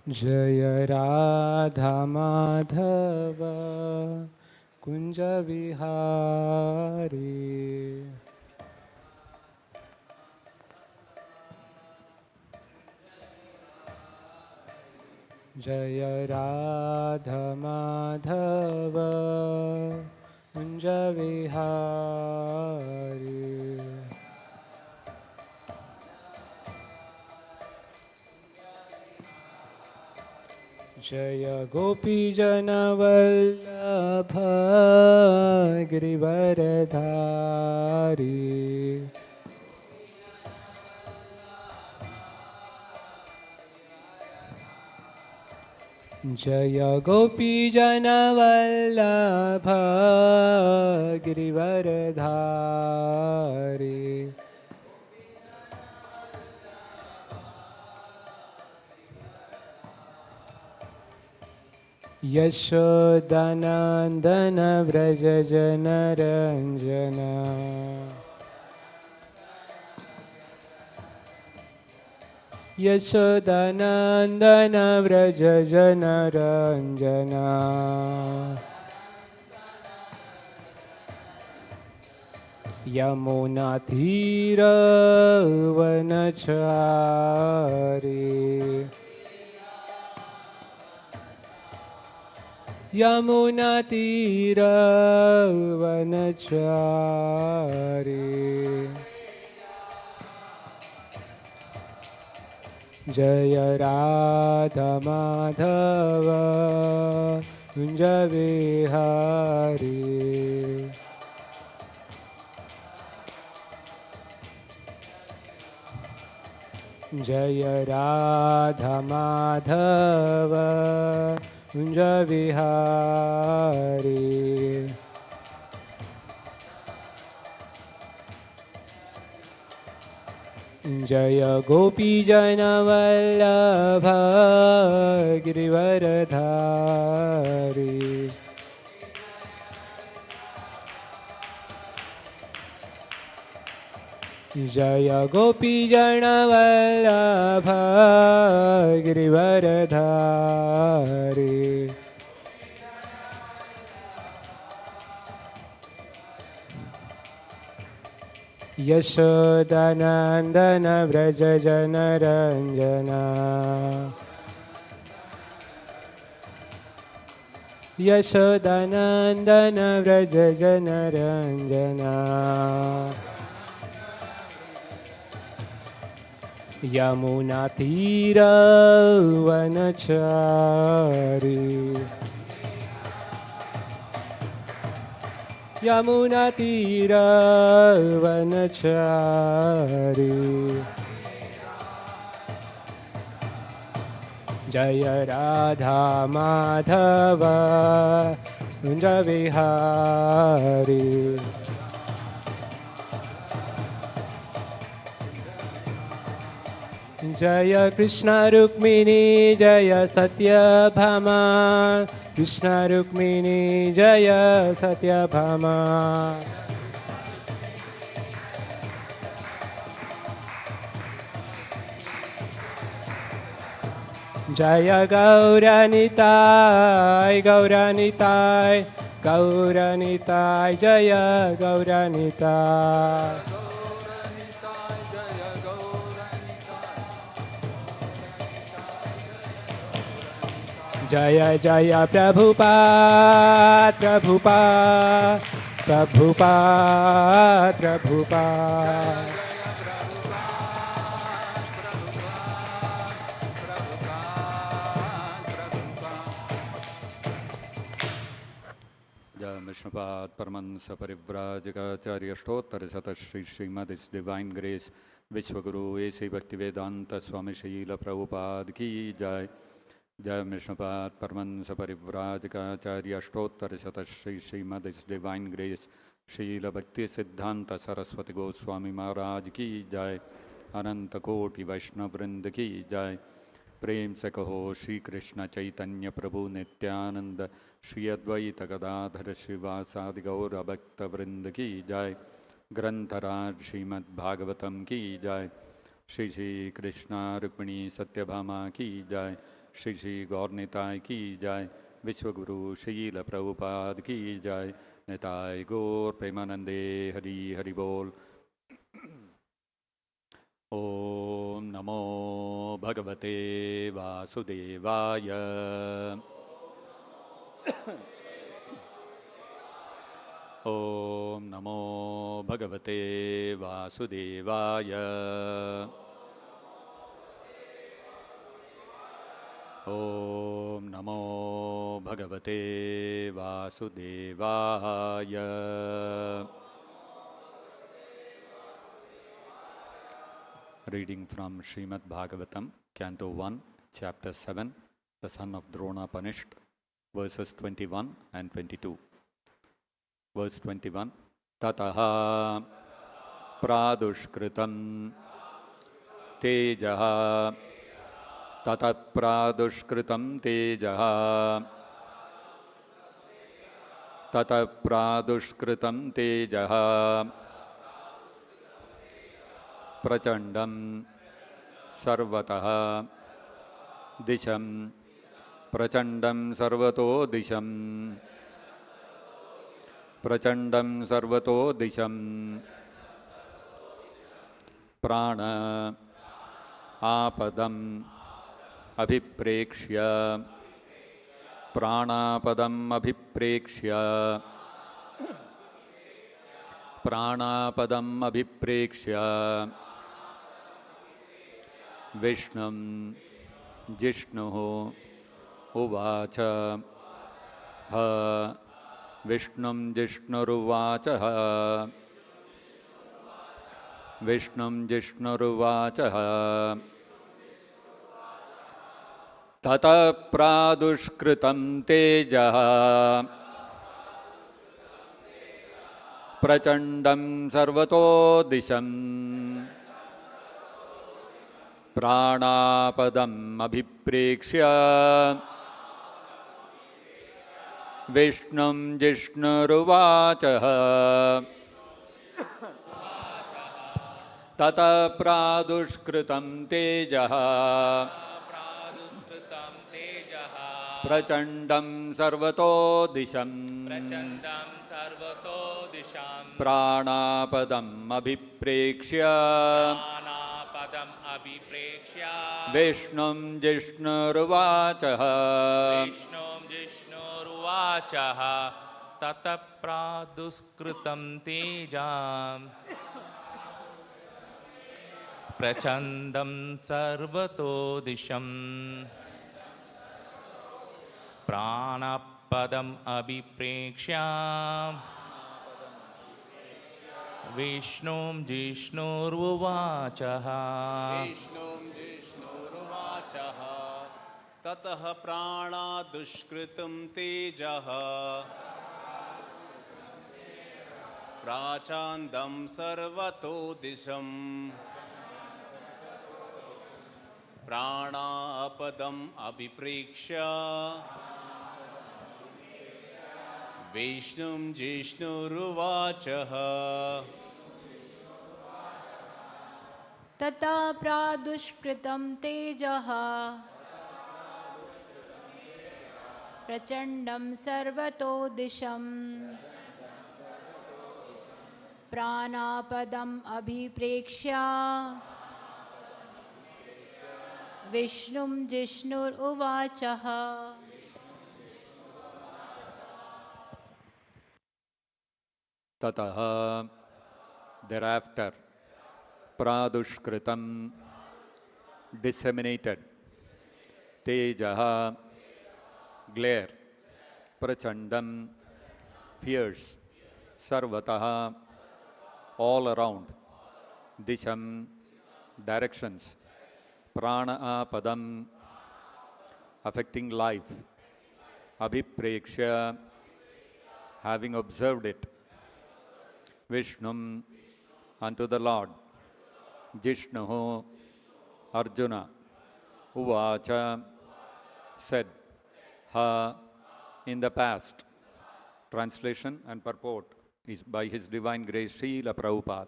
जय राधा माधव कुंज विहारी। जय राधा माधव कुंज विहारी। जय गोपी जन वल्लभ गिरिवरधारी। जय गोपी जन वल्लभ गिरिवरधारी। यशोदानंदन व्रज जन रंजन। यशोदानंदन व्रज जन रंजन। यमुना तीर वनचारी। यमुना तीर वनचारी। जय राधा माधव कुंज विहारी। जय राधा माधव कुंज विहारी। जय गोपी जन वल्लभ गिरिवरधारी। जय गोपी जन वल्लभ गिरिवरधारी। यशोदानंदन व्रज जन रंजन। यशोदानंदन व्रज जन रंजन। यमुना तीर वनचारी। यमुना तीर वनचारी। जय राधा माधव कुंज विहारी। जय कृष्ण रुक्मिणी जय सत्यभामा। कृष्ण रुक्मिणी जय सत्यभामा। जय गौरनिताय गौरनिताय गौरनिताय जय गौरनिताय। जय जय प्रभुपाद प्रभुपाद प्रभुपाद प्रभुपाद। जय विष्णुपाद परमहंस परिव्राजकाचार्य अष्टोत्तर शत Shri Shrimad His Divine Grace विश्वगुरु A.C Bhaktivedanta स्वामी श्रीला प्रभुपाद की जय। जय विष्णुपाद परमहंस परिव्राजकाचार्य अष्टोत्तर शत Shri Shrimad His Divine Grace Srila भक्ति सिद्धांत सरस्वती गोस्वामी महाराज की जय। अनंत कोटि वैष्णव वृंद की जय। प्रेम से कहो श्री कृष्ण चैतन्य प्रभु नित्यानंद श्री अद्वैत गदाधर श्रीवासादि गौर भक्त वृंद की जय। ग्रंथराज श्रीमद् भागवतम की जय। श्री श्री कृष्ण रुक्मिणी सत्यभामा की जय। श्री श्री गौर निताय की जय। विश्वगुरु श्रील प्रभुपाद की जय। निताय गौर प्रेमानंदे हरि हरि बोल। ओम नमो भगवते वासुदेवाय। ओम नमो भगवते वासुदेवाय। ओम नमो भगवते वासुदेवाय। Reading from Srimad Bhagavatam, Canto 1, Chapter 7, The Son of Drona Punished, verses 21 and 22. Verse 21. Tataha pradushkritam tejaha. Tata pradushkritam tejaha. Tata pradushkritam tejaha. Prachandam sarvataha disham. Prachandam sarvato disham. Prachandam sarvato disham. Prana apadam abhiprekshya. Pranapadam abhiprekshya. Pranapadam abhiprekshya. Vishnam Jishnuhu uvacha ha. Vishnam Jishnuruvacha ha. Vishnam Jishnuruvacha ha. Tata pradushkritam tejaha. Prachandam sarvato disham. Pranapadam abhiprekshya. Vishnam Jishnuruvacha. Tata pradushkritam tejaha. Prachandam sarvato disham. Pranapadam abhiprekshya. Vishnam Jishnuruvacha. Tata praduskritam tejam. Prachandam sarvato disham. Pranapadam abhiprekshya. Vishnum Jishnuruvacha. Tataha prana dushkritam tejaha. Prachandam sarvato disham. Prana apadam abhiprekshya. Vishnum Jishnuruvacha. Tata pradushkritam tejaha. Prachandam sarvato disham. Pranapadam abhiprekshya. Vishnum Jishnur uvacha. Tataha, thereafter, pradushkritam, disseminated, tejaha, glare, prachandam, fierce, sarvataha, all around, disham, directions, prana-padam, affecting life, abhiprekshya, having observed it, Vishnum, unto the Lord, Jishnuhu, Arjuna, Uvacha, said, Ha, in the past. Translation and purport is by His Divine Grace Śrīla Prabhupāda.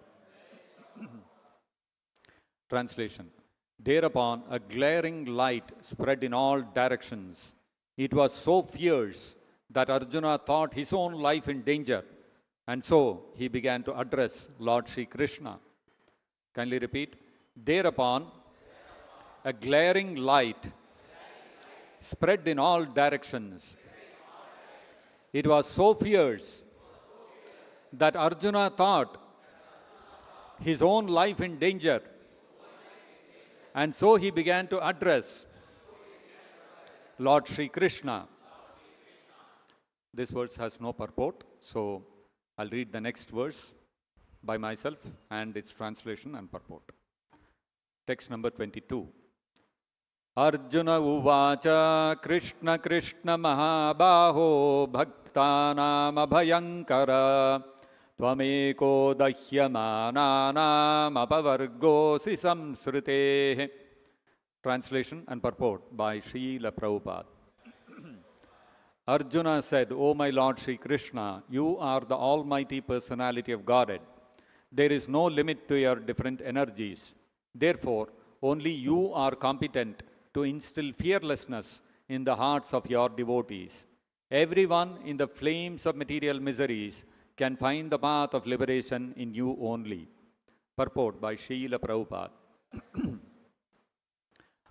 Translation. Thereupon a glaring light spread in all directions. It was so fierce that Arjuna thought his own life in danger, and so he began to address Lord Sri Krishna. Kindly repeat. Thereupon a glaring light spread in all directions. It was so fierce that Arjuna thought his own life in danger, and so he began to address Lord Sri Krishna. This verse has no purport, so I'll read the next verse by myself and its translation and purport. Text number 22. Arjuna uvacha Krishna Krishna Mahabaho Bhaktanam Abhayankara Tvameko Dahyamananam Apavargosi Samsritehe. Translation and purport by Śrīla Prabhupāda. Arjuna said, O my Lord Sri Krishna, you are the Almighty Personality of Godhead. There is no limit to your different energies. Therefore, only you are competent to instill fearlessness in the hearts of your devotees. Everyone in the flames of material miseries can find the path of liberation in you only. Purport by Śrīla Prabhupāda.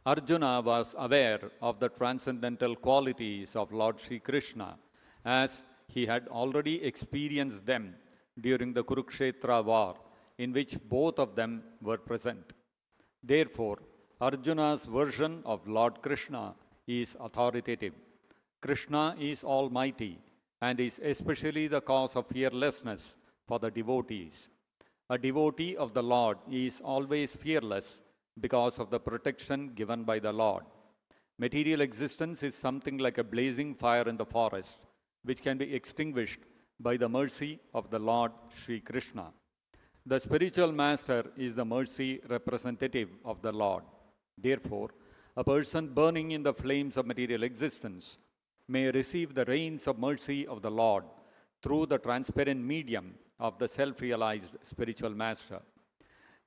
Arjuna was aware of the transcendental qualities of Lord Sri Krishna, as he had already experienced them during the Kurukshetra war, in which both of them were present. Therefore, Arjuna's version of Lord Krishna is authoritative. Krishna is almighty and is especially the cause of fearlessness for the devotees. A devotee of the Lord is always fearless because of the protection given by the Lord. Material existence is something like a blazing fire in the forest, which can be extinguished by the mercy of the Lord Sri Krishna. The spiritual master is the mercy representative of the Lord. Therefore, a person burning in the flames of material existence may receive the rains of mercy of the Lord through the transparent medium of the self-realized spiritual master.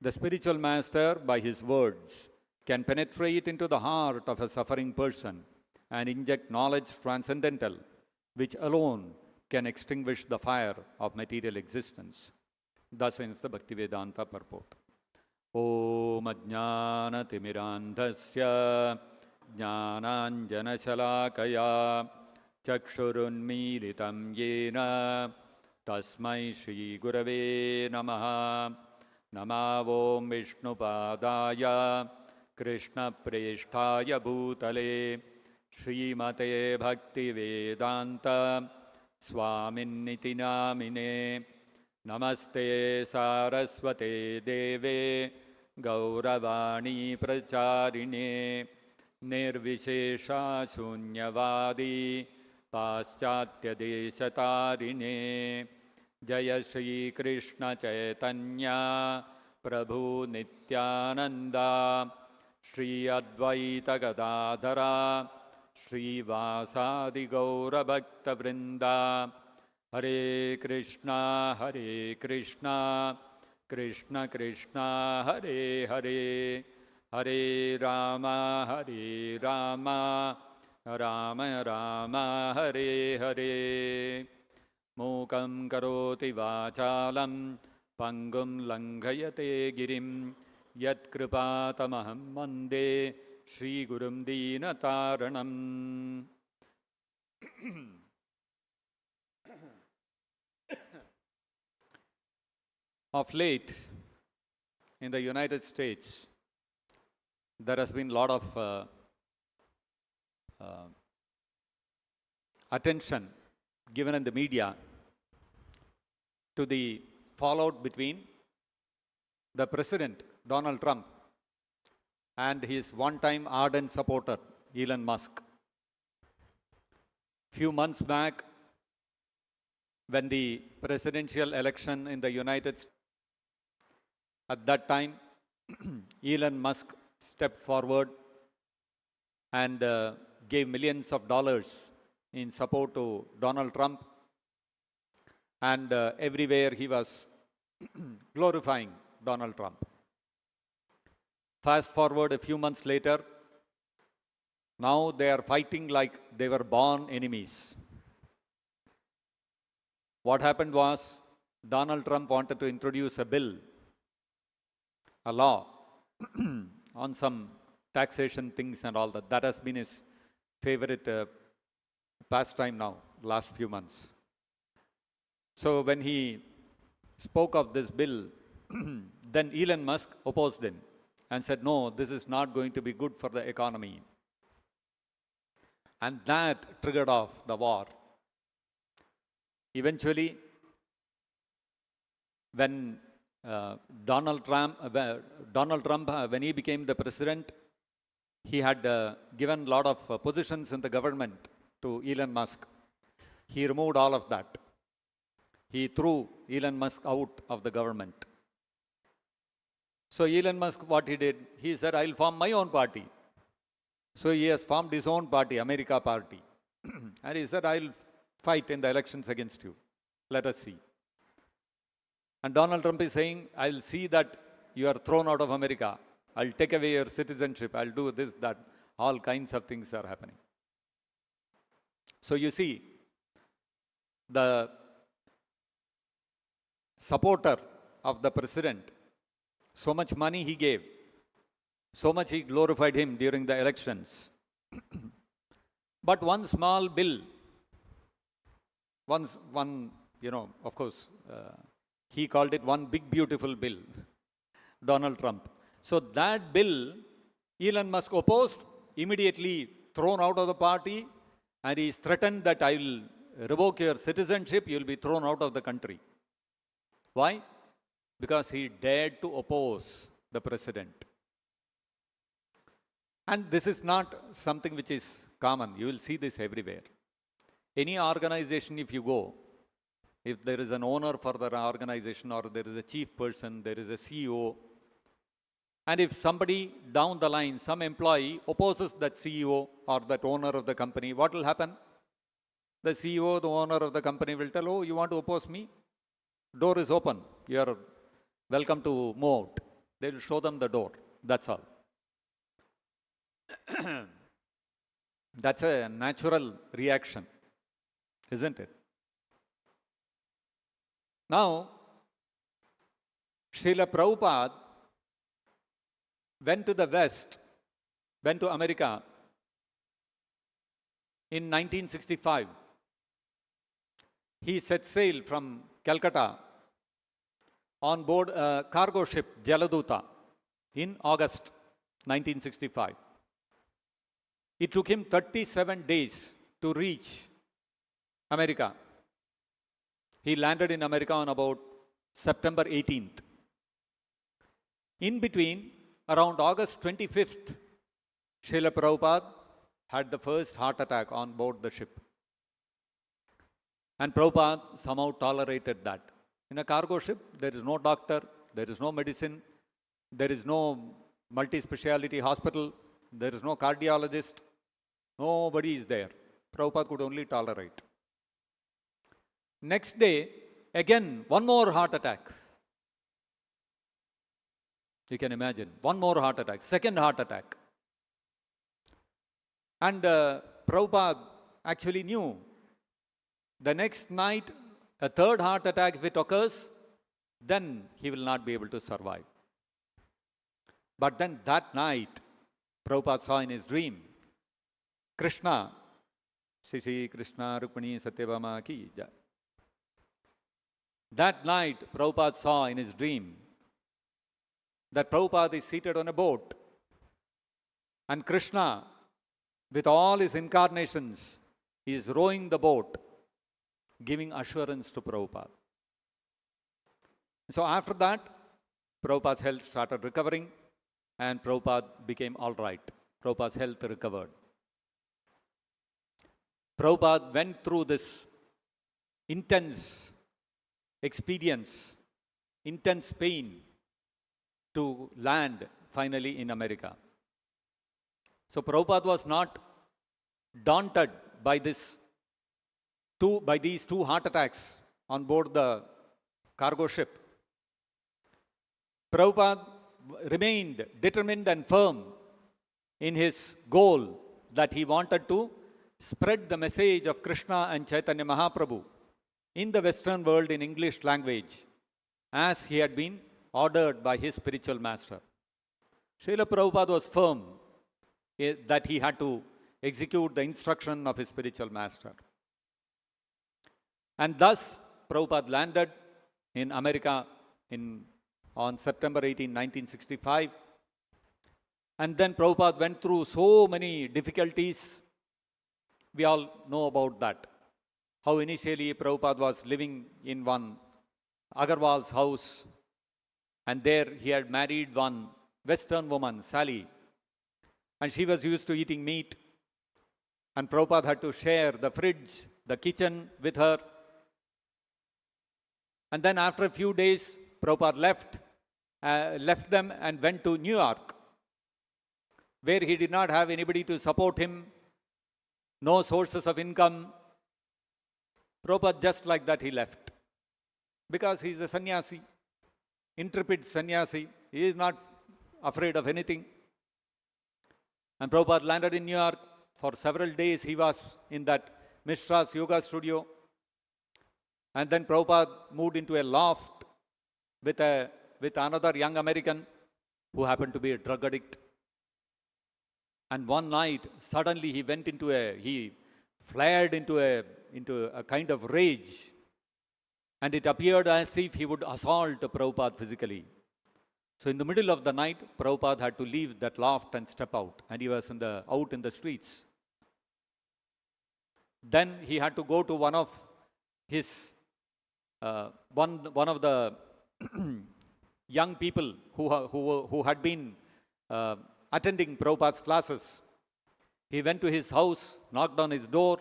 The spiritual master, by his words, can penetrate into the heart of a suffering person and inject knowledge transcendental, which alone can extinguish the fire of material existence. Thus ends the Bhaktivedanta purport. Om Ajnana Timirandhasya Jnananjana Shalakaya Chakshurunmilitam Yena Tasmai Shri Gurave Namaha. Namavom Vishnupadaya Krishna Preshtaya Bhutale Srimate Bhaktivedanta Swami Namine. Namaste Saraswate Deve Gauravani Pracharine Nirvishesha Shunyavadi Paschatya Deshatarine. Jaya Shri Krishna Chaitanya Prabhu Nityananda Shri Advaita Gadadhara Shri Vasadi Gaura Bhakta Vrinda. Hare Krishna Krishna Krishna Hare Hare Hare Rama Rama Rama Hare Hare. Mukam karoti vachalam pangum langhayate girim yat kripatamaham mande Shri Gurum Deenataranam. Of late, in the United States, there has been a lot of attention given in the media to the fallout between the President, Donald Trump, and his one-time ardent supporter, Elon Musk. Few months back, when the presidential election in the United States, at that time, Elon Musk stepped forward and gave millions of dollars in support to Donald Trump, and everywhere he was glorifying Donald Trump. Fast forward a few months later, now they are fighting like they were born enemies. What happened was, Donald Trump wanted to introduce a bill, a law, on some taxation things and all that. That has been his favorite pastime now, last few months. So when he spoke of this bill, then Elon Musk opposed him and said, no, this is not going to be good for the economy. And that triggered off the war. Eventually, when Donald Trump, when he became the president, he had given a lot of positions in the government to Elon Musk. He removed all of that. He threw Elon Musk out of the government. So Elon Musk, what he did, he said, I'll form my own party. So he has formed his own party, America Party. And he said, I'll fight in the elections against you. Let us see. And Donald Trump is saying, I'll see that you are thrown out of America. I'll take away your citizenship. I'll do this, that. All kinds of things are happening. So you see, the supporter of the president, so much money he gave, so much he glorified him during the elections. But one small bill, of course, he called it one big beautiful bill, Donald Trump. So that bill, Elon Musk opposed, immediately thrown out of the party, and he threatened that I will revoke your citizenship, you will be thrown out of the country. Why? Because he dared to oppose the president. And this is not something which is common. You will see this everywhere. Any organization, if you go, if there is an owner for the organization, or there is a chief person, there is a CEO, and if somebody down the line, some employee opposes that CEO or that owner of the company, what will happen? The CEO, the owner of the company will tell, oh, you want to oppose me? Door is open. You are welcome to move out. They will show them the door. That's all. That's a natural reaction, isn't it? Now, Srila Prabhupada went to the West, went to America in 1965. He set sail from Calcutta on board a cargo ship, Jaladuta, in August 1965. It took him 37 days to reach America. He landed in America on about September 18th. In between, around August 25th, Srila Prabhupada had the first heart attack on board the ship. And Prabhupada somehow tolerated that. In a cargo ship, there is no doctor, there is no medicine, there is no multi-speciality hospital, there is no cardiologist, nobody is there. Prabhupada could only tolerate. Next day, again, one more heart attack. You can imagine, one more heart attack, second heart attack. And Prabhupada actually knew the next night, a third heart attack, if it occurs, then he will not be able to survive. But then that night, Prabhupada saw in his dream, Krishna, Sri Krishna Rukmini Satyabhama ki jai. That night, Prabhupada saw in his dream that Prabhupada is seated on a boat, and Krishna, with all his incarnations, is rowing the boat, giving assurance to Prabhupada. So after that, Prabhupada's health started recovering, and Prabhupada became all right. Prabhupada's health recovered. Prabhupada went through this intense experience, intense pain, to land finally in America. So Prabhupada was not daunted by these two heart attacks on board the cargo ship. Prabhupada remained determined and firm in his goal that he wanted to spread the message of Krishna and Chaitanya Mahaprabhu in the Western world in English language, as he had been ordered by his spiritual master. Srila Prabhupada was firm that he had to execute the instruction of his spiritual master. And thus, Prabhupada landed in America on September 18, 1965. And then Prabhupada went through so many difficulties. We all know about that. How initially Prabhupada was living in one Agarwal's house, and there he had married one Western woman, Sally, and she was used to eating meat, and Prabhupada had to share the fridge, the kitchen with her. And then after a few days, Prabhupada left them and went to New York, where he did not have anybody to support him, no sources of income. Prabhupada just like that he left, because he is a sannyasi, intrepid sannyasi. He is not afraid of anything. And Prabhupada landed in New York. For several days he was in that Mishra's yoga studio. And then Prabhupada moved into a loft with another young American who happened to be a drug addict. And one night, suddenly he flared into a kind of rage. And it appeared as if he would assault Prabhupada physically. So in the middle of the night, Prabhupada had to leave that loft and step out. And he was out in the streets. Then he had to go to one of his, one of the young people who had been attending Prabhupada's classes. He went to his house, knocked on his door,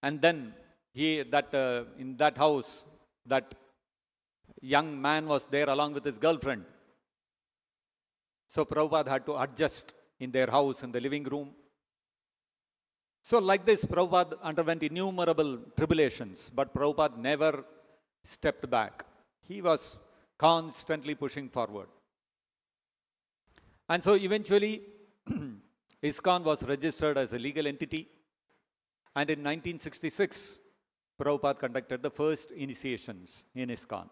and then in that house, that young man was there along with his girlfriend. So Prabhupada had to adjust in their house in the living room. So like this, Prabhupada underwent innumerable tribulations, but Prabhupada never stepped back. He was constantly pushing forward. And so eventually, ISKCON was registered as a legal entity. And in 1966, Prabhupada conducted the first initiations in ISKCON.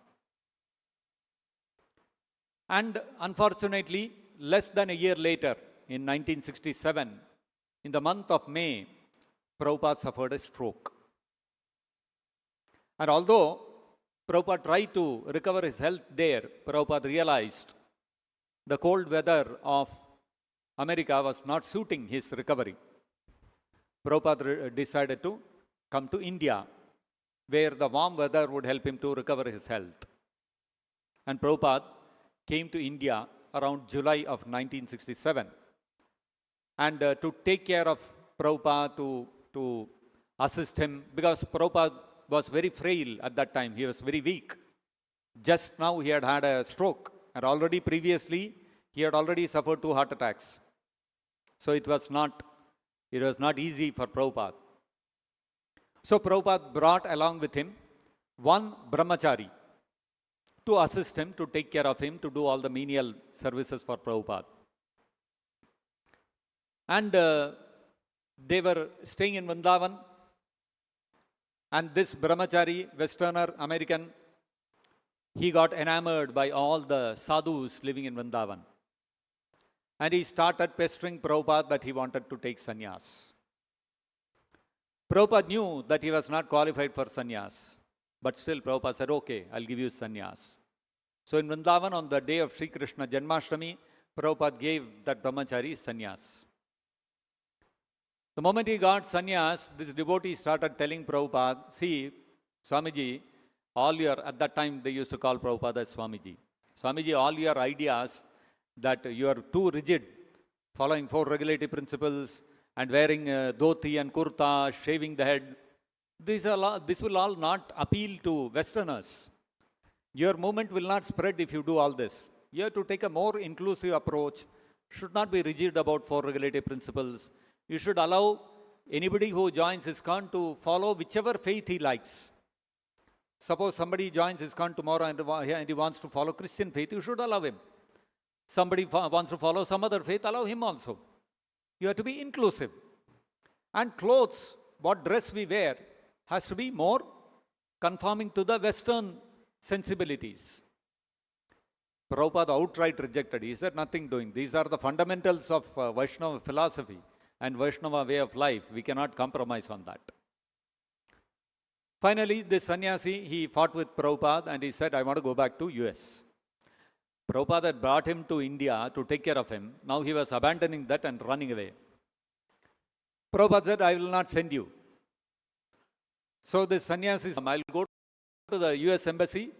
And unfortunately, less than a year later, in 1967, in the month of May, Prabhupada suffered a stroke. And although Prabhupada tried to recover his health there, Prabhupada realized the cold weather of America was not suiting his recovery. Prabhupada decided to come to India, where the warm weather would help him to recover his health. And Prabhupada came to India around July of 1967. And to take care of Prabhupada, to assist him, because Prabhupada was very frail at that time. He was very weak. Just now he had had a stroke. And already previously, he had already suffered 2 heart attacks. So it was not easy for Prabhupada. So Prabhupada brought along with him one brahmachari to assist him, to take care of him, to do all the menial services for Prabhupada. And they were staying in Vrindavan. And this brahmachari, Westerner, American, he got enamored by all the sadhus living in Vrindavan. And he started pestering Prabhupada that he wanted to take sannyas. Prabhupada knew that he was not qualified for sannyas. But still Prabhupada said, okay, I'll give you sannyas. So in Vrindavan, on the day of Sri Krishna Janmashtami, Prabhupada gave that brahmachari sannyas. The moment he got sannyas, this devotee started telling Prabhupada, see, Swamiji, at that time they used to call Prabhupada as Swamiji. Swamiji, all your ideas that you are too rigid, following 4 regulative principles and wearing dhoti and kurta, shaving the head, this will all not appeal to Westerners. Your movement will not spread if you do all this. You have to take a more inclusive approach, should not be rigid about 4 regulative principles. You should allow anybody who joins ISKCON to follow whichever faith he likes. Suppose somebody joins ISKCON tomorrow and he wants to follow Christian faith, you should allow him. Somebody wants to follow some other faith, allow him also. You have to be inclusive. And clothes, what dress we wear, has to be more conforming to the Western sensibilities. Prabhupada outright rejected. He said, nothing doing. These are the fundamentals of Vaishnava philosophy and Vaishnava way of life. We cannot compromise on that. Finally, this sannyasi, he fought with Prabhupada and he said, I want to go back to US. Prabhupada had brought him to India to take care of him. Now he was abandoning that and running away. Prabhupada said, I will not send you. So this sannyasi said, I will go to the US embassy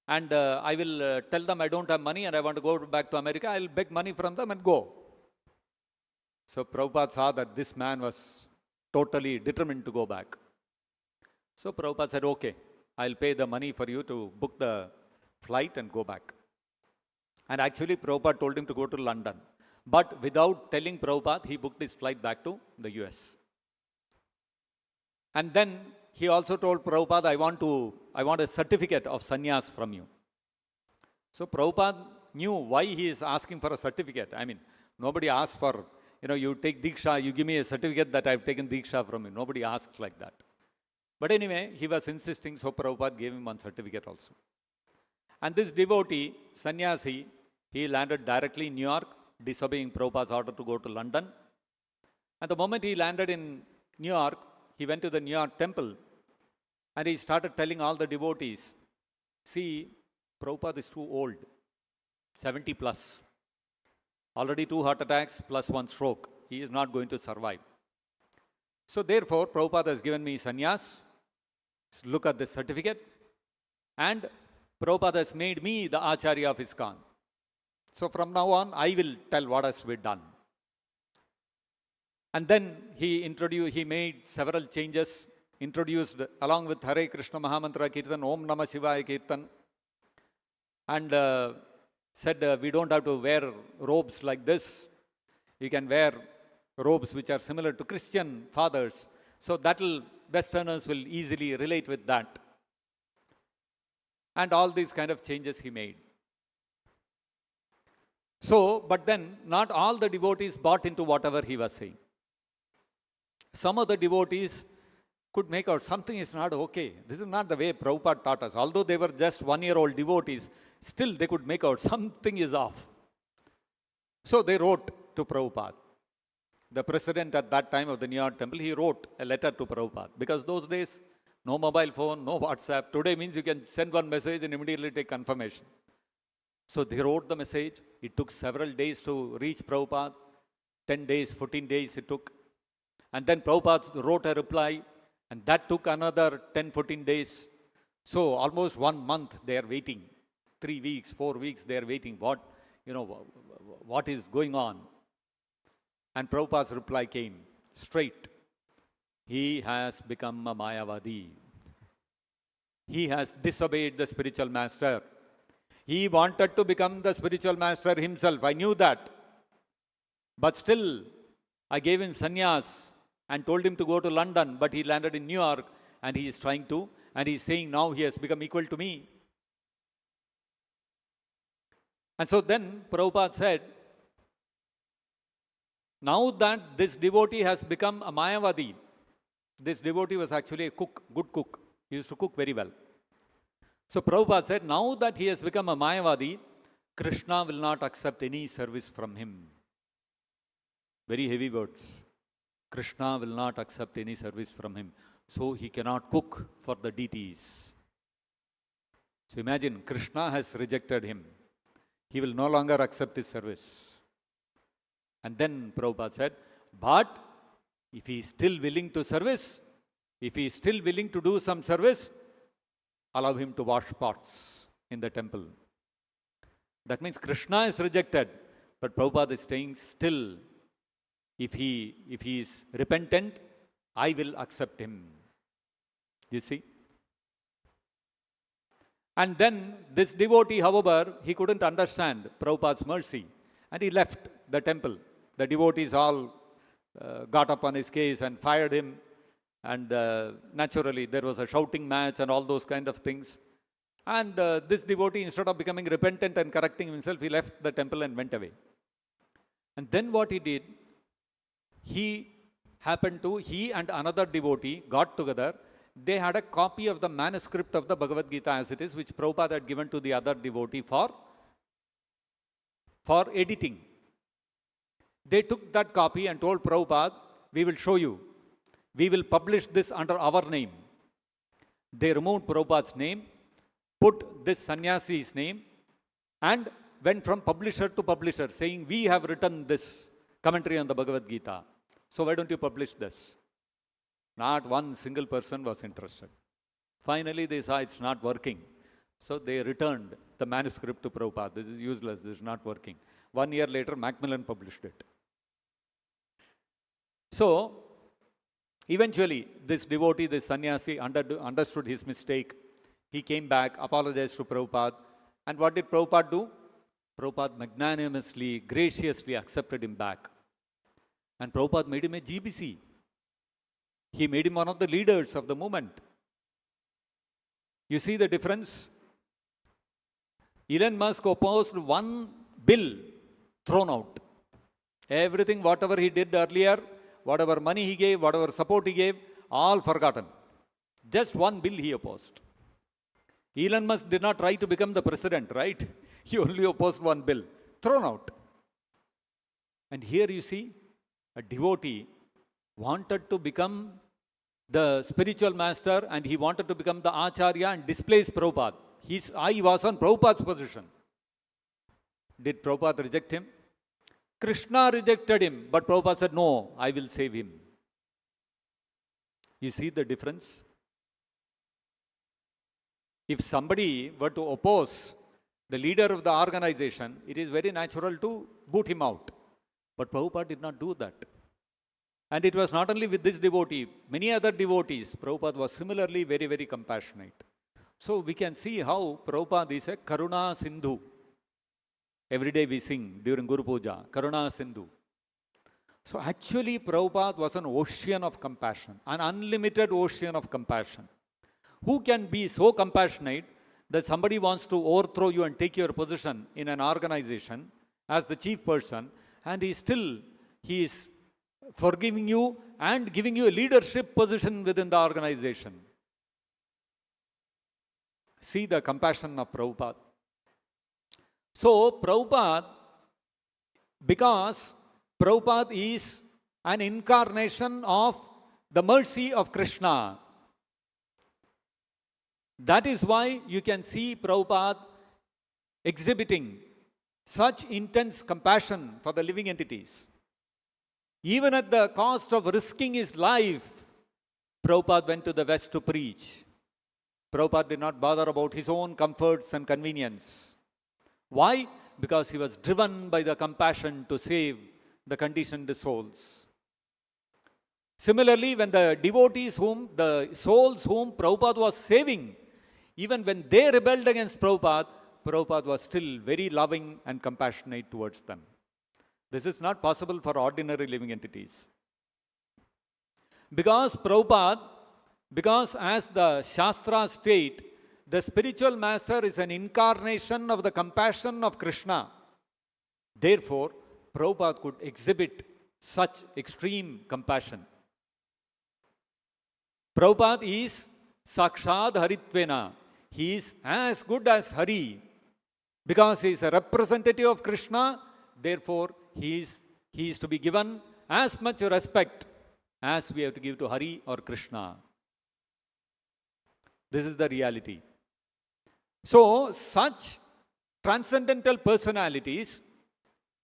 and I will tell them I don't have money and I want to go back to America. I will beg money from them and go. So Prabhupada saw that this man was totally determined to go back. So Prabhupada said, okay, I'll pay the money for you to book the flight and go back. And actually Prabhupada told him to go to London. But without telling Prabhupada, he booked his flight back to the US. And then he also told Prabhupada, I want a certificate of sannyas from you. So Prabhupada knew why he is asking for a certificate. I mean, nobody asks for, you take Diksha, you give me a certificate that I've taken Diksha from you. Nobody asks like that. But anyway, he was insisting, so Prabhupada gave him one certificate also. And this devotee, sannyasi, he landed directly in New York, disobeying Prabhupada's order to go to London. And the moment he landed in New York, he went to the New York temple and he started telling all the devotees, see, Prabhupada is too old, 70 plus. Already 2 heart attacks plus 1 stroke. He is not going to survive. So therefore, Prabhupada has given me sannyas. Look at this certificate. And Prabhupada has made me the Acharya of ISKCON. So from now on, I will tell what has to be done. And then he made several changes, introduced along with Hare Krishna Mahamantra Kirtan, Om Namah Shivaya Kirtan, and said we don't have to wear robes like this. You can wear robes which are similar to Christian fathers. So Westerners will easily relate with that. And all these kind of changes he made. So, but then not all the devotees bought into whatever he was saying. Some of the devotees could make out something is not okay. This is not the way Prabhupada taught us. Although they were just 1-year-old devotees, still they could make out something is off. So they wrote to Prabhupada. The president at that time of the New York temple, he wrote a letter to Prabhupada. Because those days, no mobile phone, no WhatsApp. Today means you can send one message and immediately take confirmation. So they wrote the message. It took several days to reach Prabhupada. 10 days, 14 days it took. And then Prabhupada wrote a reply. And that took another 10, 14 days. So almost 1 month they are waiting. 3 weeks, 4 weeks they are waiting. What is going on? And Prabhupada's reply came straight. He has become a Mayavadi. He has disobeyed the spiritual master. He wanted to become the spiritual master himself. I knew that. But still, I gave him sannyas and told him to go to London. But he landed in New York and he is trying to. And he is saying now he has become equal to me. And so then Prabhupada said, now that this devotee has become a Mayavadi, this devotee was actually a cook, good cook. He used to cook very well. So Prabhupada said, now that he has become a Mayavadi, Krishna will not accept any service from him. Very heavy words. Krishna will not accept any service from him. So he cannot cook for the deities. So imagine, Krishna has rejected him. He will no longer accept his service. And then Prabhupada said, but if he is still willing to service, if he is still willing to do some service, allow him to wash pots in the temple. That means Krishna is rejected. But Prabhupada is saying still, if he is repentant, I will accept him. You see? And then this devotee, however, he couldn't understand Prabhupada's mercy. And he left the temple. The devotees all got up on his case and fired him. And naturally, there was a shouting match and all those kind of things. And this devotee, instead of becoming repentant and correcting himself, he left the temple and went away. And then what he did, he and another devotee got together. They had a copy of the manuscript of the Bhagavad Gita as it is, which Prabhupada had given to the other devotee for editing. They took that copy and told Prabhupada, we will show you. We will publish this under our name. They removed Prabhupada's name, put this sannyasi's name, and went from publisher to publisher saying, we have written this commentary on the Bhagavad Gita. So why don't you publish this? Not one single person was interested. Finally, they saw it's not working. So they returned the manuscript to Prabhupada. This is useless, this is not working. 1 year later, Macmillan published it. So, eventually, this devotee, this sannyasi, understood his mistake. He came back, apologized to Prabhupada. And what did Prabhupada do? Prabhupada magnanimously, graciously accepted him back. And Prabhupada made him a GBC. He made him one of the leaders of the movement. You see the difference? Elon Musk opposed one bill, thrown out. Everything, whatever he did earlier, whatever money he gave, whatever support he gave, all forgotten. Just one bill he opposed. Elon Musk did not try to become the president, right? He only opposed one bill, thrown out. And here you see, a devotee wanted to become the spiritual master and he wanted to become the Acharya and displace Prabhupada. His eye was on Prabhupada's position. Did Prabhupada reject him? Krishna rejected him, but Prabhupada said, no, I will save him. You see the difference? If somebody were to oppose the leader of the organization, it is very natural to boot him out. But Prabhupada did not do that. And it was not only with this devotee, many other devotees, Prabhupada was similarly very, very compassionate. So we can see how Prabhupada is a karuṇā-sindhu. Every day we sing during Guru Puja, karuṇā-sindhu. So actually Prabhupada was an ocean of compassion, an unlimited ocean of compassion. Who can be so compassionate that somebody wants to overthrow you and take your position in an organization as the chief person, and he is forgiving you and giving you a leadership position within the organization. See the compassion of Prabhupada. So Prabhupada, because Prabhupada is an incarnation of the mercy of Krishna, that is why you can see Prabhupada exhibiting such intense compassion for the living entities. Even at the cost of risking his life, Prabhupada went to the West to preach. Prabhupada did not bother about his own comforts and convenience. Why? Because he was driven by the compassion to save the conditioned souls. Similarly, when the devotees the souls whom Prabhupada was saving, even when they rebelled against Prabhupada, Prabhupada was still very loving and compassionate towards them. This is not possible for ordinary living entities. Because as the Shastras state, the spiritual master is an incarnation of the compassion of Krishna. Therefore, Prabhupada could exhibit such extreme compassion. Prabhupada is Sakshad Haritvena. He is as good as Hari. Because he is a representative of Krishna, therefore he is to be given as much respect as we have to give to Hari or Krishna. This is the reality. So, such transcendental personalities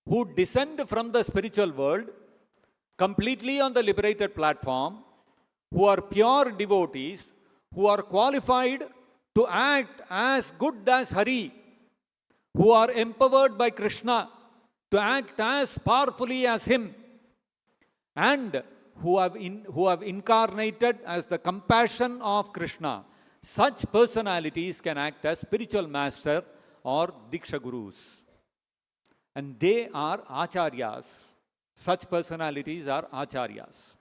who descend from the spiritual world completely on the liberated platform, who are pure devotees, who are qualified to act as good as Hari, who are empowered by Krishna to act as powerfully as him, and who have incarnated as the compassion of Krishna. Such personalities can act as spiritual master or Diksha Gurus. And they are Acharyas. Such personalities are Acharyas.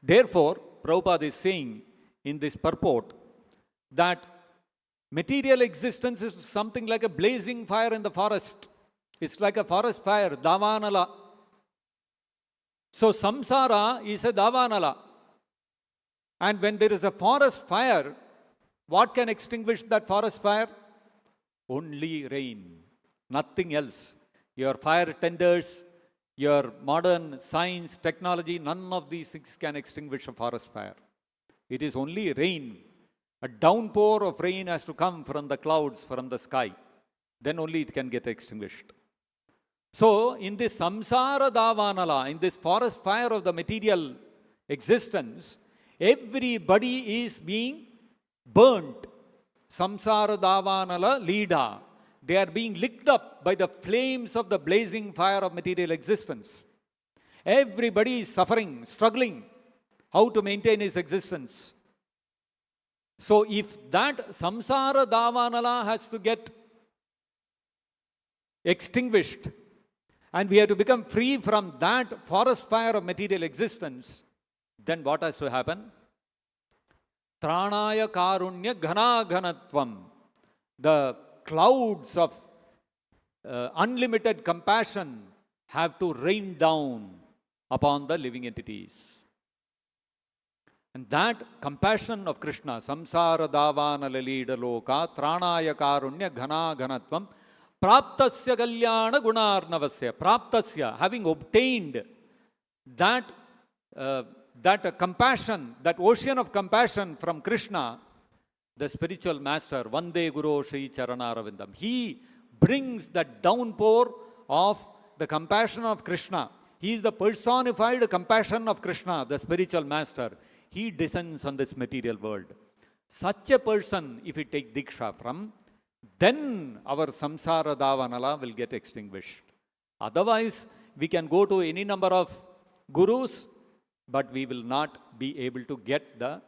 Therefore, Prabhupada is saying in this purport that material existence is something like a blazing fire in the forest. It's like a forest fire, davanala. So samsara is a davanala. And when there is a forest fire, what can extinguish that forest fire? Only rain, nothing else. Your fire tenders, your modern science, technology, none of these things can extinguish a forest fire. It is only rain. A downpour of rain has to come from the clouds, from the sky. Then only it can get extinguished. So, in this samsara davanala, in this forest fire of the material existence, everybody is being burnt. Samsara davanala lida. They are being licked up by the flames of the blazing fire of material existence. Everybody is suffering, struggling, how to maintain his existence. So if that samsara davanala has to get extinguished, and we have to become free from that forest fire of material existence, then what has to happen? Tranaya karunya ghana ghanatvam. The clouds of unlimited compassion have to rain down upon the living entities. And that compassion of Krishna, samsara davana lalida loka, tranaya karunya ghana ghanatvam, praptasya kalyana gunarnavasya. Praptasya, having obtained that compassion, that ocean of compassion from Krishna, the spiritual master, Vande Guru Shri Charanaravindam, he brings that downpour of the compassion of Krishna. He is the personified compassion of Krishna, the spiritual master. He descends on this material world. Such a person, if we take Diksha from, then our samsara davanala will get extinguished. Otherwise, we can go to any number of gurus, but we will not be able to get the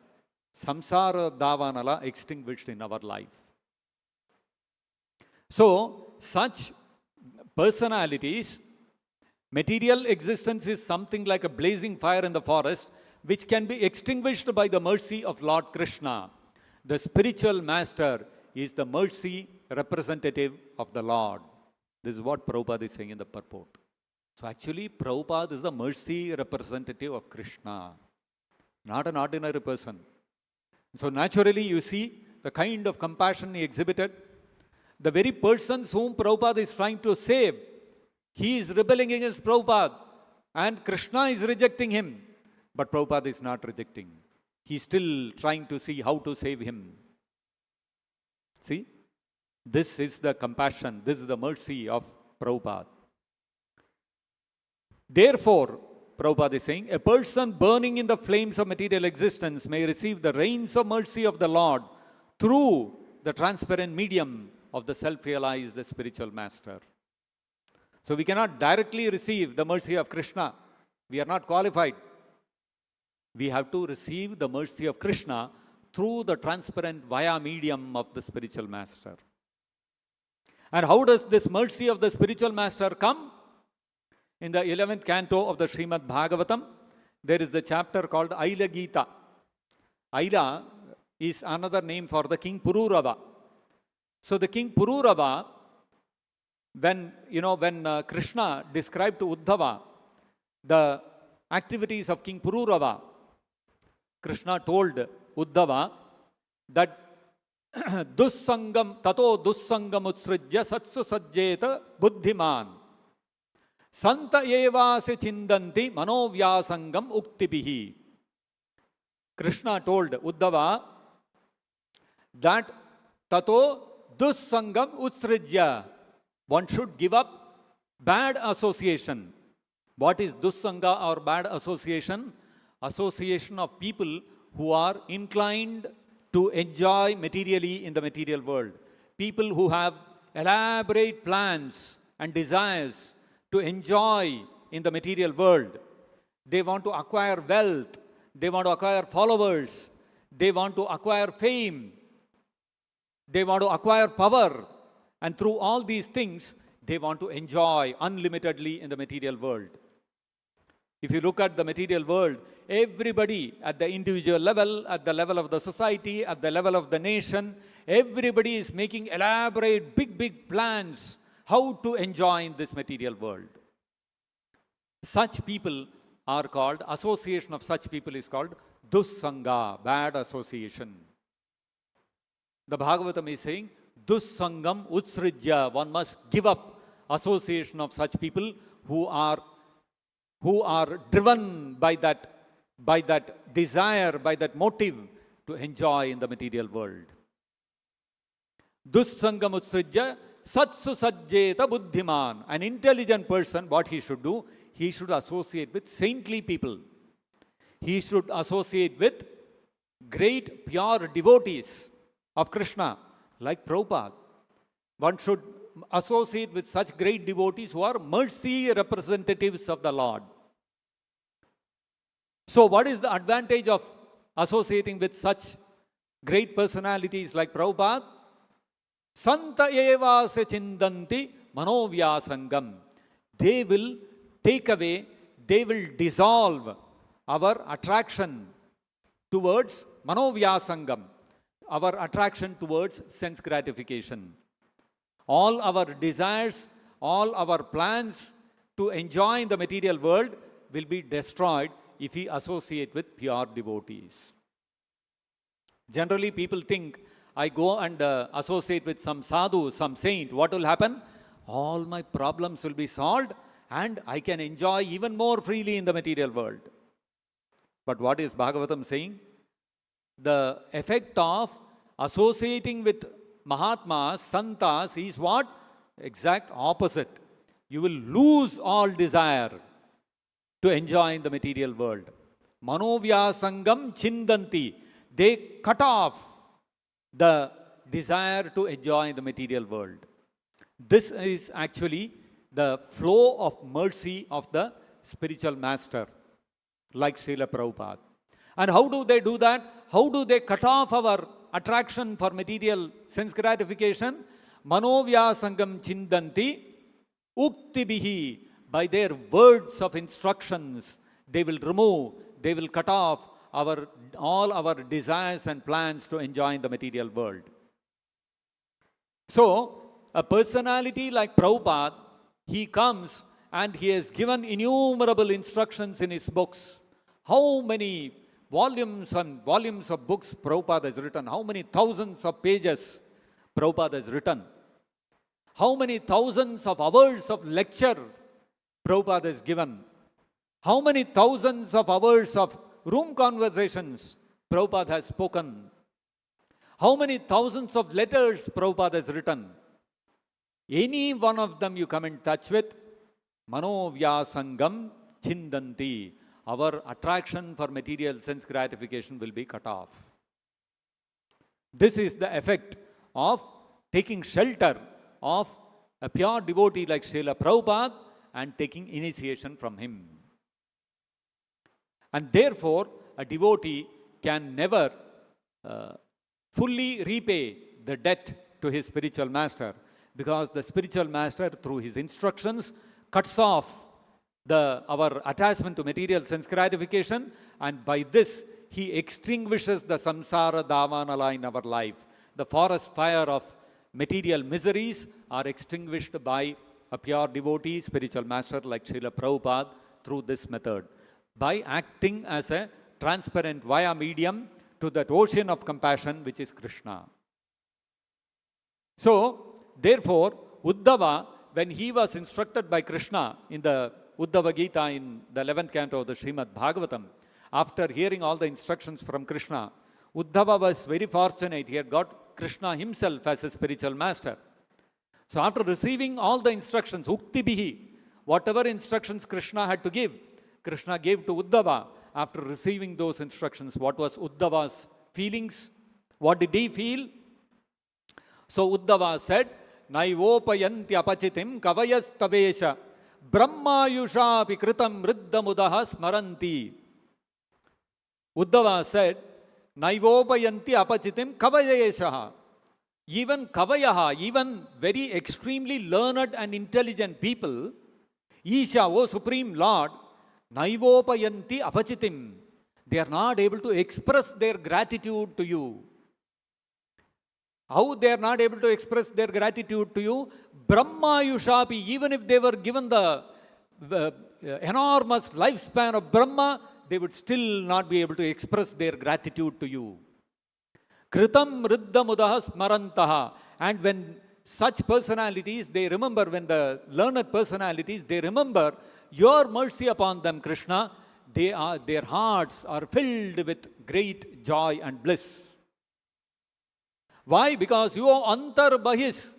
samsara davanala extinguished in our life. So, such personalities, material existence is something like a blazing fire in the forest, which can be extinguished by the mercy of Lord Krishna. The spiritual master is the mercy representative of the Lord. This is what Prabhupada is saying in the purport. So actually, Prabhupada is the mercy representative of Krishna, not an ordinary person. So naturally, you see the kind of compassion he exhibited. The very persons whom Prabhupada is trying to save, he is rebelling against Prabhupada, and Krishna is rejecting him. But Prabhupada is not rejecting. He is still trying to see how to save him. See? This is the compassion, this is the mercy of Prabhupada. Therefore, Prabhupada is saying, a person burning in the flames of material existence may receive the rains of mercy of the Lord through the transparent medium of the self-realized spiritual master. So we cannot directly receive the mercy of Krishna. We are not qualified. We have to receive the mercy of Krishna through the transparent via medium of the spiritual master. And how does this mercy of the spiritual master come? In the 11th canto of the Srimad Bhagavatam, there is the chapter called Aila Gita. Aila is another name for the king Pururava. So the king Pururava, when Krishna described to Uddhava the activities of king Pururava, Krishna told Uddhava that dussangam tato dussangam utsrijya satsu sajjeta buddhiman santa evase chindanti manovyasangam uktibihi. Krishna told Uddhava that tato dussangam utsrijya, one should give up bad association. What is dussanga or bad association? Association of people who are inclined to enjoy materially in the material world. People who have elaborate plans and desires to enjoy in the material world. They want to acquire wealth. They want to acquire followers. They want to acquire fame. They want to acquire power. And through all these things, they want to enjoy unlimitedly in the material world. If you look at the material world, everybody at the individual level, at the level of the society, at the level of the nation, everybody is making elaborate, big plans how to enjoy in this material world. Such people are called, association of such people is called dussanga, bad association. The Bhagavatam is saying, dussangam utsrijya, one must give up association of such people who are driven by that desire, by that motive to enjoy in the material world. Dussangam utsrijya satsu sajjeta buddhiman. An intelligent person, what he should do? He should associate with saintly people. He should associate with great pure devotees of Krishna, like Prabhupada. One should associate with such great devotees who are mercy representatives of the Lord. So what is the advantage of associating with such great personalities like Prabhupada? Santa eva se chindanti manovyasangam. They will take away, they will dissolve our attraction towards manovyasangam, our attraction towards sense gratification. All our desires, all our plans to enjoy in the material world will be destroyed if we associate with pure devotees. Generally, people think, I go and associate with some sadhu, some saint, what will happen? All my problems will be solved and I can enjoy even more freely in the material world. But what is Bhagavatam saying? The effect of associating with Mahatmas, Santas is what? Exact opposite. You will lose all desire to enjoy in the material world. Manovyasangam chindanti. They cut off the desire to enjoy in the material world. This is actually the flow of mercy of the spiritual master, like Srila Prabhupada. And how do they do that? How do they cut off our attraction for material sense gratification? Manovyasangam chindanti uktibihi. By their words of instructions, they will remove, they will cut off all our desires and plans to enjoy in the material world. So, a personality like Prabhupada, he comes and he has given innumerable instructions in his books. How many volumes and volumes of books Prabhupada has written? How many thousands of pages Prabhupada has written? How many thousands of hours of lecture Prabhupada has given? How many thousands of hours of room conversations Prabhupada has spoken? How many thousands of letters Prabhupada has written? Any one of them you come in touch with, manovyasangam chindanti. Our attraction for material sense gratification will be cut off. This is the effect of taking shelter of a pure devotee like Srila Prabhupada and taking initiation from him. And therefore, a devotee can never fully repay the debt to his spiritual master, because the spiritual master, through his instructions, cuts off our attachment to material sense gratification, and by this, he extinguishes the samsara davanala in our life. The forest fire of material miseries are extinguished by a pure devotee, spiritual master like Srila Prabhupada through this method, by acting as a transparent via medium to that ocean of compassion which is Krishna. So, therefore, Uddhava, when he was instructed by Krishna in the Uddhava Gita in the 11th canto of the Srimad Bhagavatam, after hearing all the instructions from Krishna, Uddhava was very fortunate. He had got Krishna himself as a spiritual master. So after receiving all the instructions, Uktibihi, whatever instructions Krishna had to give, Krishna gave to Uddhava. After receiving those instructions, what was Uddhava's feelings? What did he feel? So Uddhava said, Naivopayanti apachitim kavayas tavesha brahmayusha pikritam riddhamudaha smaranti. Uddhava said, Naivopayanti apachitim kavayesha. Even kavayaha, even very extremely learned and intelligent people, Isha, O Supreme Lord, Naivopayanti apachitim. they are not able to express their gratitude to you. How they are not able to express their gratitude to you? Brahma Yushapi, even if they were given the enormous lifespan of Brahma, they would still not be able to express their gratitude to you. Kritam Riddha Mudaha Smarantaha. And when such personalities, they remember, when the learned personalities, they remember your mercy upon them, Krishna, their hearts are filled with great joy and bliss. Why? Because you are antar bahis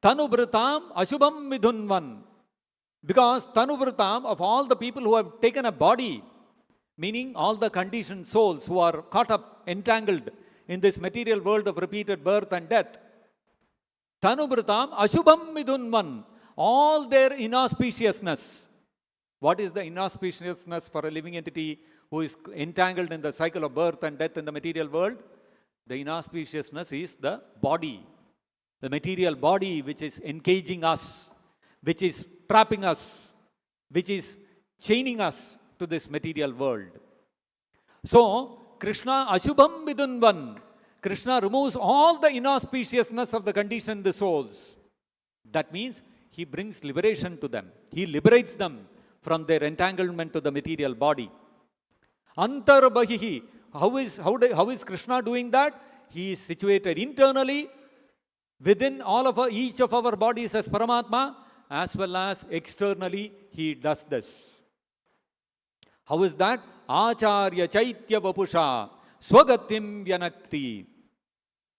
tanubhritam ashubham vidhunvan. Because tanubhritam, of all the people who have taken a body, meaning all the conditioned souls who are caught up, entangled in this material world of repeated birth and death, tanubhritam ashubham vidhunvan, all their inauspiciousness. What is the inauspiciousness for a living entity who is entangled in the cycle of birth and death in the material world? The inauspiciousness is the body, the material body which is encaging us, which is trapping us, which is chaining us to this material world. So, Krishna Ashubham Vidunvan, Krishna removes all the inauspiciousness of the conditioned souls. That means he brings liberation to them. He liberates them from their entanglement to the material body. Antar Bahihi. How is Krishna doing that? He is situated internally within each of our bodies as Paramatma, as well as externally he does this. How is that? Acārya Chaitya Vapusha Swagatim Vyanakti.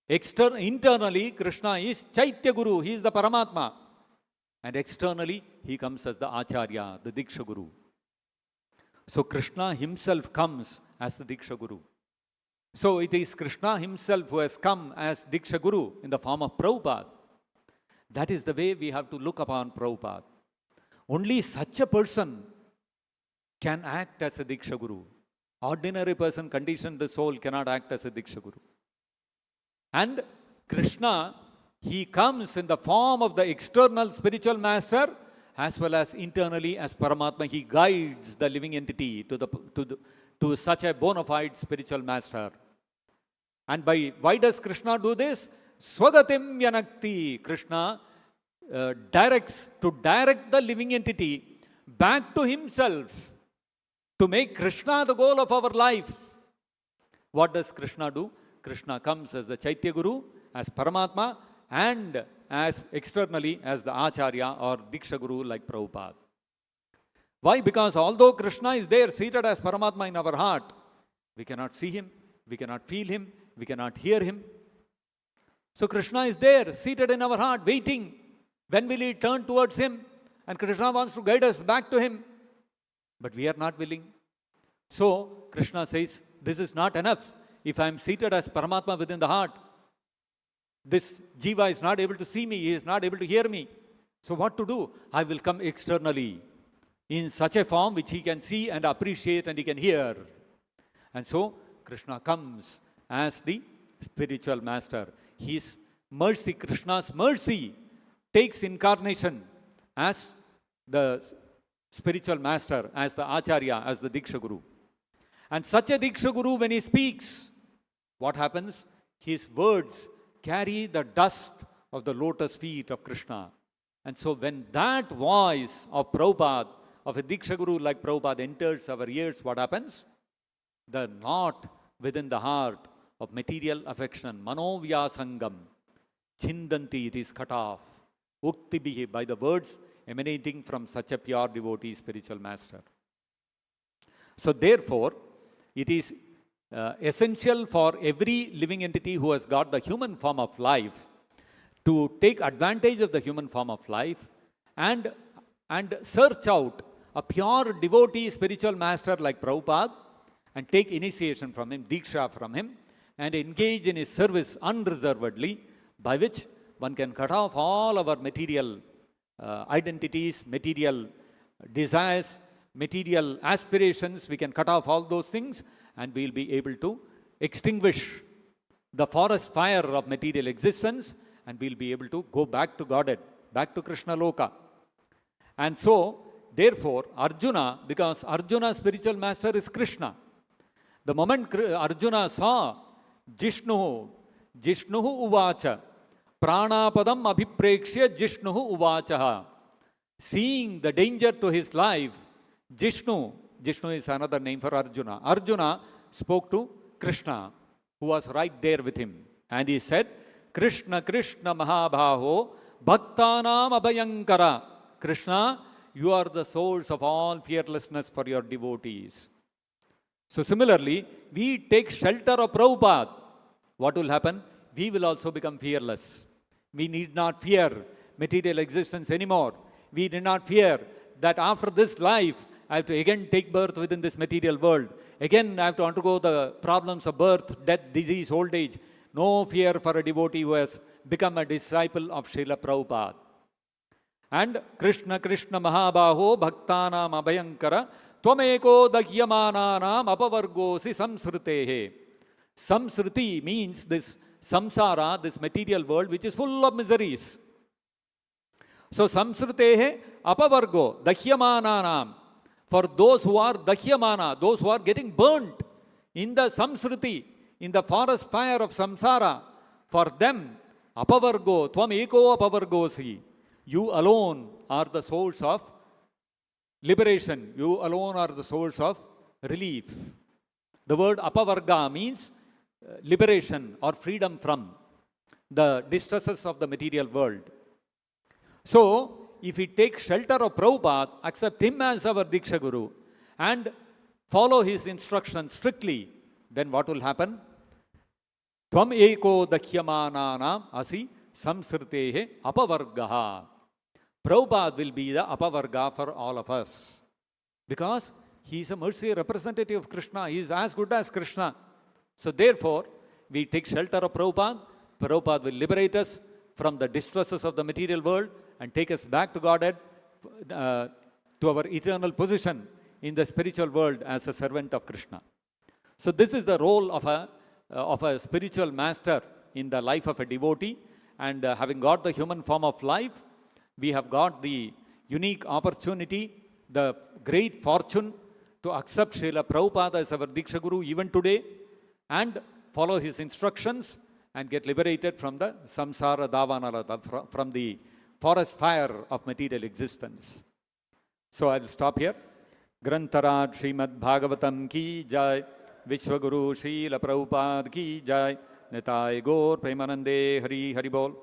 Internally, Krishna is Chaitya Guru, he is the Paramatma. And externally, he comes as the Acārya, the Diksha Guru. So Krishna himself comes as the Diksha Guru. So it is Krishna himself who has come as Diksha Guru in the form of Prabhupada. That is the way we have to look upon Prabhupada. Only such a person can act as a Diksha Guru. Ordinary person, conditioned soul, cannot act as a Diksha Guru. And Krishna, he comes in the form of the external spiritual master, as well as internally as Paramatma. He guides the living entity to such a bona fide spiritual master. And why does Krishna do this? Swagatim Yanakti. Krishna directs the living entity back to himself, to make Krishna the goal of our life. What does Krishna do? Krishna comes as the Chaitya Guru, as Paramatma, and as externally as the Acārya or Diksha Guru like Prabhupada. Why? Because although Krishna is there seated as Paramatma in our heart, we cannot see him, we cannot feel him, we cannot hear him. So Krishna is there seated in our heart waiting. When will he turn towards him? And Krishna wants to guide us back to him. But we are not willing. So Krishna says, this is not enough. If I am seated as Paramatma within the heart, this Jiva is not able to see me, he is not able to hear me. So what to do? I will come externally in such a form which he can see and appreciate and he can hear. And so Krishna comes as the spiritual master. His mercy, Krishna's mercy, takes incarnation as the spiritual master, as the Acārya, as the Diksha Guru. And such a Diksha Guru, when he speaks, what happens? His words carry the dust of the lotus feet of Krishna. And so when that voice of Prabhupada, of a Diksha Guru like Prabhupada enters our ears, what happens? The knot within the heart of material affection, manovyasangam, chindanti, it is cut off. Uktibihi, by the words emanating from such a pure devotee, spiritual master. So therefore, it is essential for every living entity who has got the human form of life to take advantage of the human form of life and search out a pure devotee spiritual master like Prabhupada and take initiation from him, Diksha from him, and engage in his service unreservedly, by which one can cut off all our material identities, material desires, material aspirations. We can cut off all those things and we will be able to extinguish the forest fire of material existence, and we will be able to go back to Godhead, back to Krishna Loka. And so, therefore, Arjuna, because Arjuna's spiritual master is Krishna, The moment Arjuna saw Jishnuhu uvacha, pranapadam abhiprekshya Jishnuhu uvachaha. Seeing the danger to his life, Jishnu is another name for Arjuna. Arjuna spoke to Krishna, who was right there with him. And he said, Krishna, Krishna Mahabhaho, Bhaktanam Abhayankara. Krishna, you are the source of all fearlessness for your devotees. So similarly, we take shelter of Prabhupada. What will happen? We will also become fearless. We need not fear material existence anymore. We need not fear that after this life, I have to again take birth within this material world. Again, I have to undergo the problems of birth, death, disease, old age. No fear for a devotee who has become a disciple of Srila Prabhupada. And Krishna, Krishna Mahabhaho, Bhaktanam Abhayankara, Tvameko Dakyamananam Apavargosi Samsritehe. Samsriti means this samsara, this material world, which is full of miseries. So samsritehe apavargo dakyamananam. For those who are dakhyamana, those who are getting burnt in the samsriti, in the forest fire of samsara, for them, apavargo, tvam eko apavargosi. You alone are the source of liberation. You alone are the source of relief. The word apavarga means liberation or freedom from the distresses of the material world. So, if we take shelter of Prabhupada, accept him as our Diksha Guru, and follow his instructions strictly, then what will happen? Tvam eko dakyamananam asi samsritehe apavargaha. Prabhupada will be the apavarga for all of us. Because he is a mercy representative of Krishna. He is as good as Krishna. So therefore, we take shelter of Prabhupada. Prabhupada will liberate us from the distresses of the material world and take us back to Godhead, to our eternal position in the spiritual world as a servant of Krishna. So this is the role of a spiritual master in the life of a devotee. And having got the human form of life, we have got the unique opportunity, the great fortune to accept Srila Prabhupada as our Diksha Guru even today and follow his instructions and get liberated from the samsara davanarata, from the forest fire of material existence. So I will stop here. Grantaraj Srimad Bhagavatam ki jai, Vishwaguru Śrīla Prabhupāda ki jai, Nitai Gaur Premanande Hari Hari Bol.